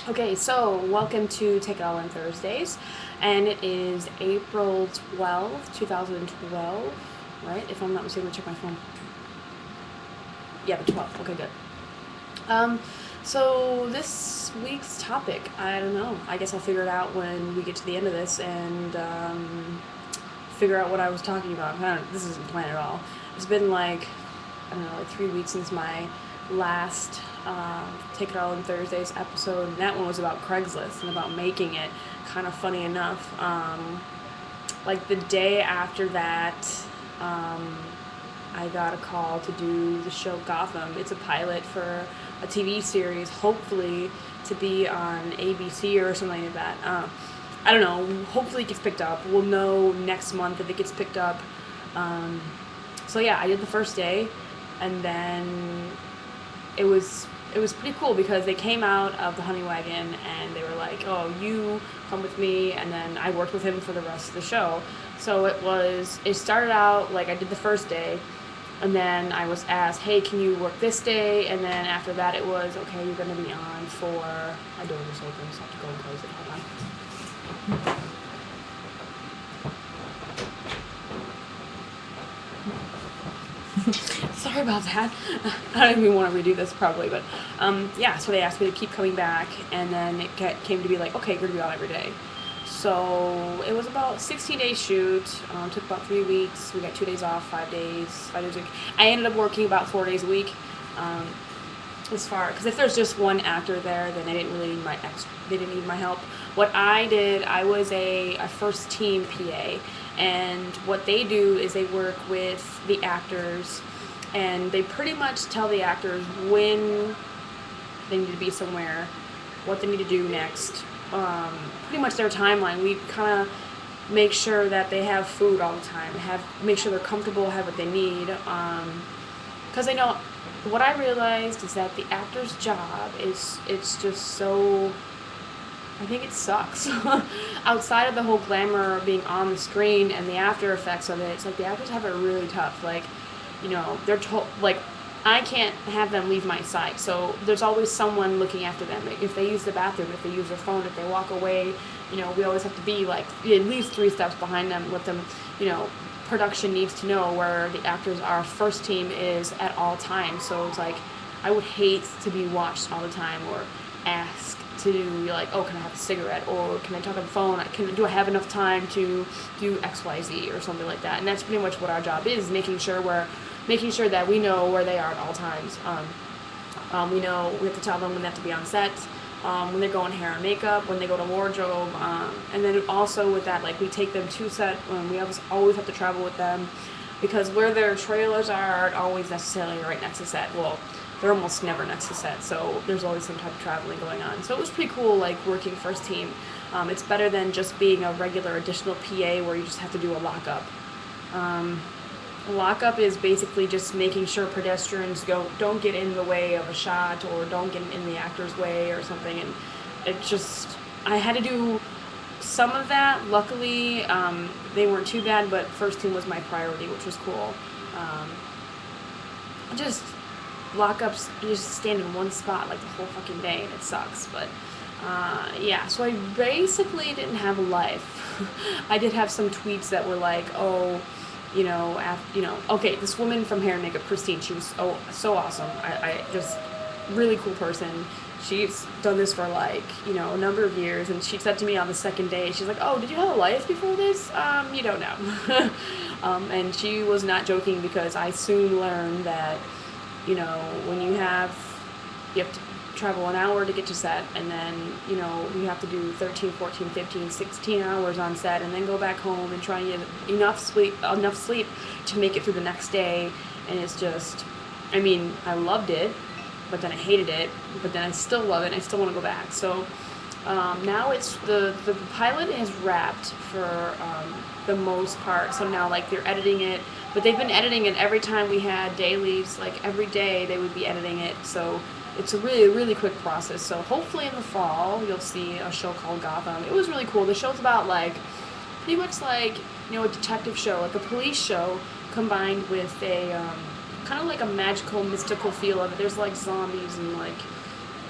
Okay, so welcome to Take It All in Thursdays, and it is April 12th, 2012, right? If I'm not mistaken, check my phone. Yeah, the 12th. Okay, good. Um, so this week's topic, I don't know. I guess I'll figure it out when we get to the end of this and figure out what I was talking about. This isn't planned at all. It's been I don't know, like 3 weeks since my last Take It All in Thursdays episode. And that one was about Craigslist and about making it. Kind of funny enough. Like the day after that, I got a call to do the show Gotham. It's a pilot for a TV series, hopefully to be on ABC or something like that. I don't know. Hopefully it gets picked up. We'll know next month if it gets picked up. So yeah, I did the first day, and then it was pretty cool because they came out of the honey wagon and they were like, "Oh, you come with me," and then I worked with him for the rest of the show. So it started out like I did the first day, and then I was asked, "Hey, can you work this day?" And then after that, it was, "Okay, you're going to be on for." My door was open, so I have to go and close it. Hold on. Sorry about that. I don't even want to redo this probably, but yeah. So they asked me to keep coming back, and then it came to be like, okay, you're gonna be on every day. So it was about 16-day shoot. Took about 3 weeks. We got 2 days off, 5 days, 5 days a week. I ended up working about 4 days a week. Um, as far because if there's just one actor there, then they didn't really need they didn't need my help. What I did, I was a first team PA, and what they do is they work with the actors, and they pretty much tell the actors when they need to be somewhere, what they need to do next, pretty much their timeline. We kind of make sure that they have food all the time, make sure they're comfortable, have what they need, because I know what I realized is that the actor's job it's just so. I think it sucks. Outside of the whole glamour of being on the screen and the after effects of it, it's like the actors have it really tough. Like, they're told, like, I can't have them leave my side. So there's always someone looking after them. Like, if they use the bathroom, if they use their phone, if they walk away, we always have to be like at least 3 steps behind them, let them, production needs to know where the actors are. First team is at all times. So it's like, I would hate to be watched all the time or asked to be like, oh, can I have a cigarette, or can I talk on the phone? Do I have enough time to do XYZ or something like that? And that's pretty much what our job is, making sure that we know where they are at all times. We know we have to tell them when they have to be on set, when they're going hair and makeup, when they go to wardrobe, and then also with that, like, we take them to set. We always have to travel with them, because where their trailers aren't always necessarily right next to set. Well, they're almost never next to set, so there's always some type of traveling going on. So it was pretty cool, like, working first team. It's better than just being a regular additional PA where you just have to do a lockup. Lockup is basically just making sure pedestrians don't get in the way of a shot, or don't get in the actor's way or something. And I had to do some of that. Luckily, they weren't too bad, but first team was my priority, which was cool. Just lockups, you just stand in one spot like the whole fucking day, and it sucks. But yeah, so I basically didn't have a life. I did have some tweets that were like, oh, okay, this woman from Hair and Makeup, Christine, she was so awesome. I just really cool person. She's done this for a number of years, and she said to me on the second day, she's like, "Oh, did you have a life before this? You don't know." And she was not joking, because I soon learned that, when you have to travel an hour to get to set, and then, you have to do 13, 14, 15, 16 hours on set, and then go back home and try and get enough sleep to make it through the next day. And it's just, I loved it, but then I hated it, but then I still love it, and I still want to go back. So now it's the pilot is wrapped for the most part. So now, like, they're editing it, but they've been editing it every time we had dailies. Like, every day they would be editing it. So it's a really, really quick process. So hopefully in the fall you'll see a show called Gotham. It was really cool. The show's about, like, pretty much like, a detective show, like a police show, combined with a kind of like a magical, mystical feel of it. There's like zombies and like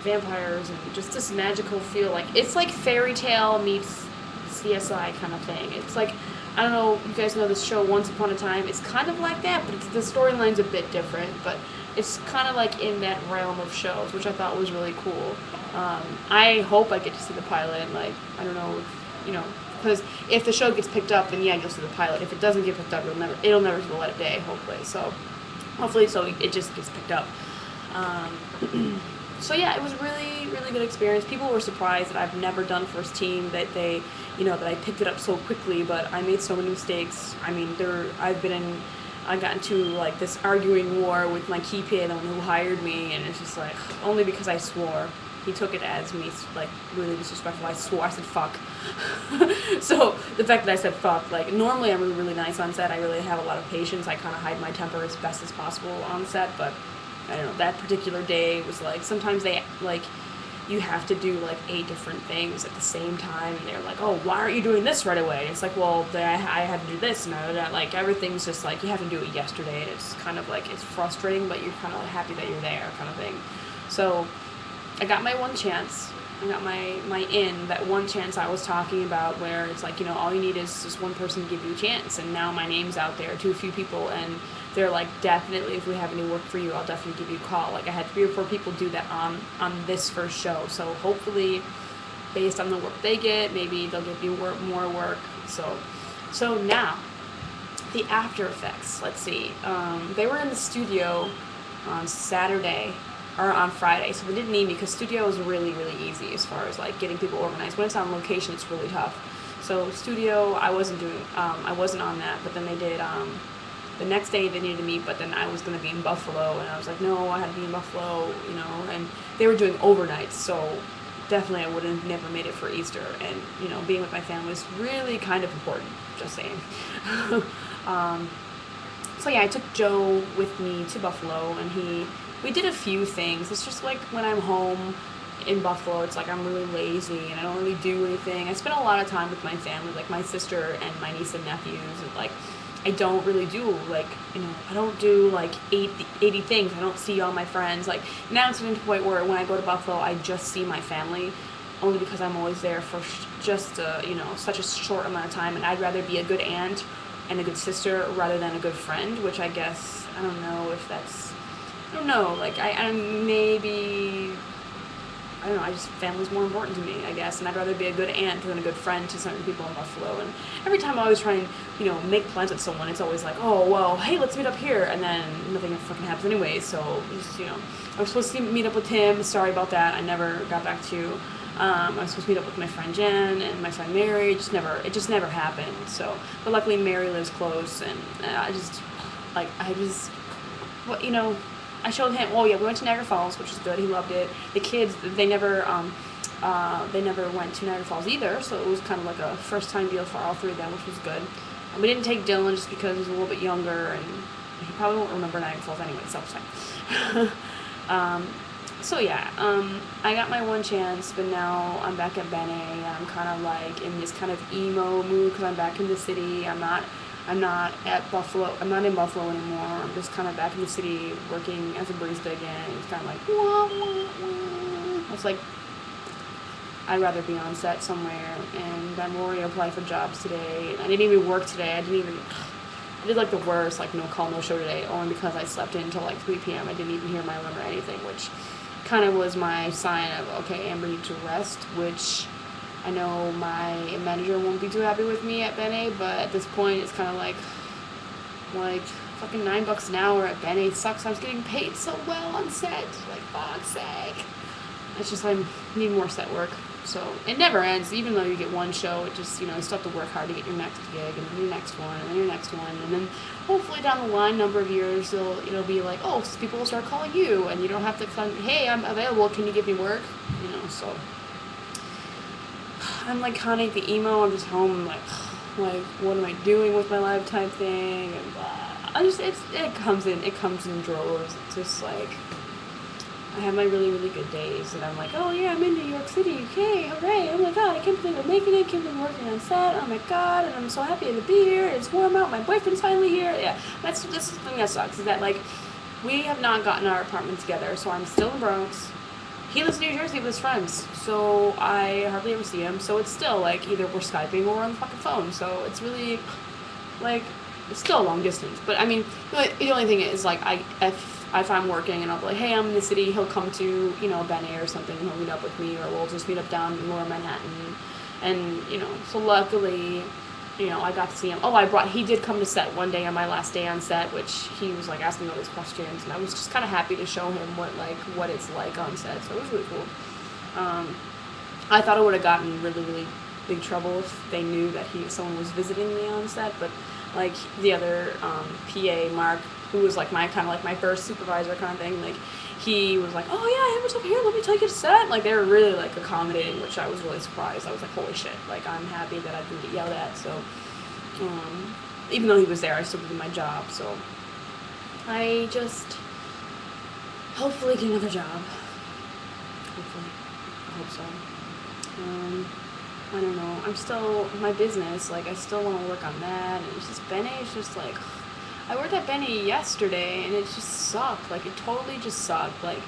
vampires and just this magical feel. Like it's like fairy tale meets CSI kind of thing. It's like, I don't know, you guys know this show Once Upon a Time. It's kind of like that, but the storyline's a bit different. But it's kind of like in that realm of shows, which I thought was really cool. I hope I get to see the pilot. And like, I don't know, because if the show gets picked up, then yeah, you'll see the pilot. If it doesn't get picked up, it'll never see the light of day. Hopefully, so it just gets picked up. So yeah, it was really, really good experience. People were surprised that I've never done first team, that that I picked it up so quickly, but I made so many mistakes. I mean, I got into like this arguing war with my key PA, the one who hired me, and it's just like, only because I swore. He took it as me, like, really disrespectful. I swore, I said fuck. So the fact that I said fuck, like, normally I'm really, really nice on set. I really have a lot of patience. I kind of hide my temper as best as possible on set, but I don't know, that particular day was like, sometimes you have to do like 8 different things at the same time, and they're like, oh, why aren't you doing this right away? And it's like, well, I had to do this, and that, like, everything's just like, you have to do it yesterday, and it's kind of like, it's frustrating, but you're kind of happy that you're there, kind of thing. So I got my one chance. I got my that one chance I was talking about, where it's like, all you need is just one person to give you a chance, and now my name's out there to a few people, and they're like, definitely, if we have any work for you, I'll definitely give you a call. Like, I had 3 or 4 people do that on this first show, so hopefully, based on the work they get, maybe they'll give you more work. So now, the after effects, let's see. They were in the studio on Saturday, or on Friday, so they didn't need me, because studio is really, really easy as far as like getting people organized. When it's on location, it's really tough. So studio, I wasn't on that, but then they did, the next day they needed me, but then I was going to be in Buffalo, and I was like, no, I had to be in Buffalo, and they were doing overnights, so definitely I would have never made it for Easter, and, being with my family was really kind of important, just saying. So yeah, I took Joe with me to Buffalo, and we did a few things. It's just like when I'm home in Buffalo, it's like I'm really lazy and I don't really do anything. I spend a lot of time with my family, like my sister and my niece and nephews, and like I don't really do like, I don't do like 80 things. I don't see all my friends. Like now it's getting to the point where when I go to Buffalo, I just see my family, only because I'm always there for just such a short amount of time, and I'd rather be a good aunt and a good sister rather than a good friend, which I guess, I don't know if that's, I don't know, like, I just, family's more important to me, I guess, and I'd rather be a good aunt than a good friend to certain people in Buffalo, and every time I always try and, make plans with someone, it's always like, oh, well, hey, let's meet up here, and then nothing fucking happens anyway, so, just, I was supposed to meet up with Tim, sorry about that, I never got back to you. I was supposed to meet up with my friend Jen and my friend Mary, it just never happened, so, but luckily Mary lives close, and I showed him, we went to Niagara Falls, which is good, he loved it. The kids, they never went to Niagara Falls either, so it was kind of like a first time deal for all 3 of them, which was good. And we didn't take Dylan just because he's a little bit younger, and he probably won't remember Niagara Falls anyway, so it's fine. So yeah, I got my one chance, but now I'm back at Bene. I'm kind of like in this kind of emo mood, because I'm back in the city. I'm not at Buffalo. I'm not in Buffalo anymore. I'm just kind of back in the city working as a barista again. It's kind of like, wah, wah, wah. It's like, I'd rather be on set somewhere, and I'm already applying for jobs today. I didn't even work today. I did like the worst, like no call, no show today, only because I slept in until like 3 p.m. I didn't even hear my alarm or anything, which kind of was my sign of, okay, Amber needs to rest, which I know my manager won't be too happy with me at Bene, but at this point it's kind of like fucking $9 an hour at Bene sucks. I was getting paid so well on set, like, fuck's sake. It's just I need more set work. So it never ends. Even though you get one show, it just, you still have to work hard to get your next gig, and then your next one, and then your next one, and then hopefully down the line, number of years, it'll be like, oh, so people will start calling you, and you don't have to come, hey, I'm available, can you give me work? So I'm like kind of the emo. I'm just home, like what am I doing with my life type thing, and blah. It comes in droves. It's just like, I have my really, really good days, and I'm like, oh yeah, I'm in New York City, okay, hooray, oh my god, I can't believe I'm making it, I can't believe I'm working on set, oh my god, and I'm so happy to be here, it's warm out, my boyfriend's finally here, yeah, that's the thing that sucks, is that, like, we have not gotten our apartment together, so I'm still in Bronx, he lives in New Jersey with his friends, so I hardly ever see him. So it's still like either we're Skyping or we're on the fucking phone. So it's really like it's still a long distance. But I mean, the only thing is like if I'm working and I'll be like, hey, I'm in the city, he'll come to Bene or something, and he'll meet up with me, or we'll just meet up down in Lower Manhattan, and so luckily. I got to see him. Oh, he did come to set one day on my last day on set, which he was like asking all these questions, and I was just kind of happy to show him what it's like on set. So it was really cool. I thought I would have gotten really, really big trouble if they knew that someone was visiting me on set, but like the other PA, Mark, who was like my first supervisor kind of thing, like he was like, oh yeah, hey, what's up here? Let me take you to set. Like they were really like accommodating, which I was really surprised. I was like, holy shit! Like I'm happy that I didn't get yelled at. So even though he was there, I still did my job. So I just hopefully get another job. Hopefully, I hope so. I don't know. I'm still my business. Like I still want to work on that, and it's just Bene is just like. I worked at Bene yesterday, and it just sucked. Like, it totally just sucked. Like,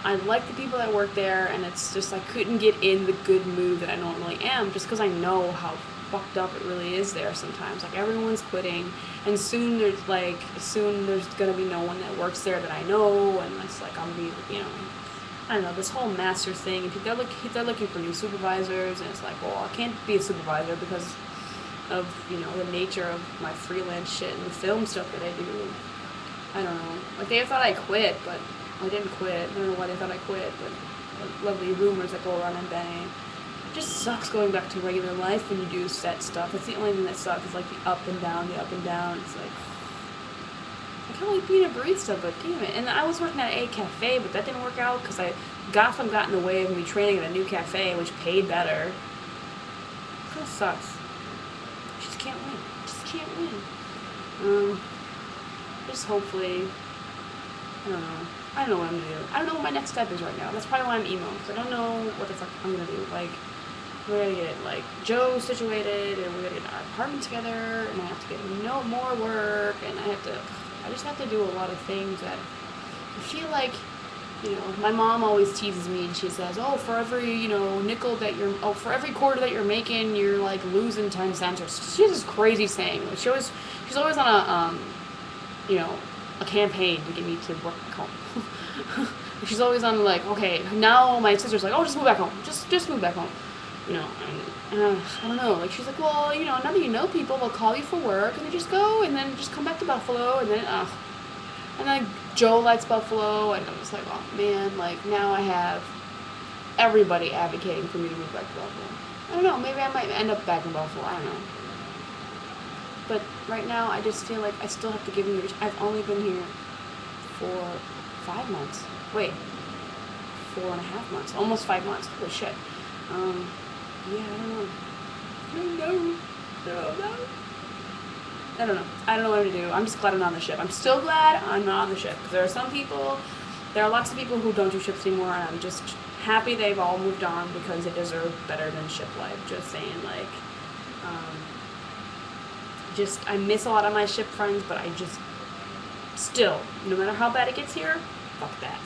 I like the people that work there, and it's just I couldn't get in the good mood that I normally am just because I know how fucked up it really is there sometimes. Like, everyone's quitting, and soon there's going to be no one that works there that I know, and it's like I'm going to be, I don't know, this whole master's thing. They're looking for new supervisors, and it's like, well, I can't be a supervisor because of the nature of my freelance shit and the film stuff that I do. I don't know. Like they thought I quit, but I didn't quit. I don't know why they thought I quit, but lovely rumors that go around in Bene. It just sucks going back to regular life when you do set stuff. That's the only thing that sucks is like the up and down. It's like I kind of like being a barista, but damn it. And I was working at a cafe, but that didn't work out because Gotham got in the way of me training at a new cafe, which paid better. It kind of sucks. Can't win. Just hopefully, I don't know what I'm gonna do. I don't know what my next step is right now. That's probably why I'm emo, because I don't know what the fuck I'm gonna do. Like, we're gonna get like Joe situated, and we're gonna get our apartment together, and I have to get more work, and I just have to do a lot of things that I feel like. My mom always teases me, and she says, "Oh, for every for every quarter that you're making, you're like losing 10 cents." Or she has this crazy saying. Like she's always on a campaign to get me to work back home. She's always on like, okay, now my sister's like, "Oh, just move back home. Just move back home." And I don't know. Like she's like, "Well, now that you know people, they'll call you for work, and then just go, and then just come back to Buffalo, and then Joe likes Buffalo, and I'm just like, oh man, like now I have everybody advocating for me to move back to Buffalo. I don't know, maybe I might end up back in Buffalo, I don't know. But right now, I just feel like I still have to give him I've only been here for 5 months. Wait, 4.5 months, almost 5 months. Holy shit. Yeah, I don't know. I don't know. I don't know what to do. I'm just glad I'm not on the ship. I'm still glad I'm not on the ship. Because there are lots of people who don't do ships anymore, and I'm just happy they've all moved on because they deserve better than ship life. Just saying, like, I miss a lot of my ship friends, but I just, still, no matter how bad it gets here, fuck that.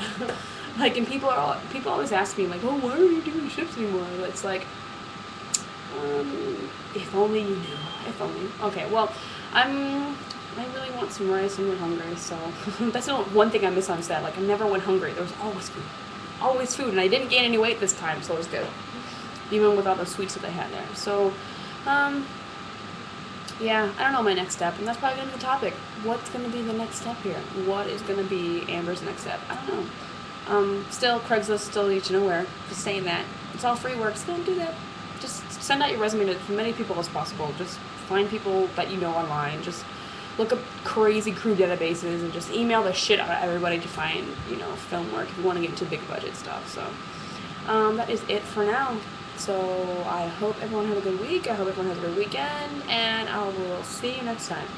Like, and people always ask me, like, oh, why are you doing ships anymore? It's like, if only you knew. If only. Okay, well, I really want some rice. I'm really hungry, so that's the one thing I miss on set. Like, I never went hungry. There was always food. Always food, and I didn't gain any weight this time, so it was good. Even with all the sweets that they had there. So, yeah, I don't know my next step, and that's probably going to be the topic. What's going to be the next step here? What is going to be Amber's next step? I don't know. Still, Craigslist, still leads you nowhere. Just saying that. It's all free work, so don't do that. Just send out your resume to as many people as possible. Just find people that you know online. Just look up crazy crew databases and just email the shit out of everybody to find, film work if you want to get into big budget stuff. So, that is it for now. So, I hope everyone had a good week. I hope everyone has a good weekend, and I will see you next time.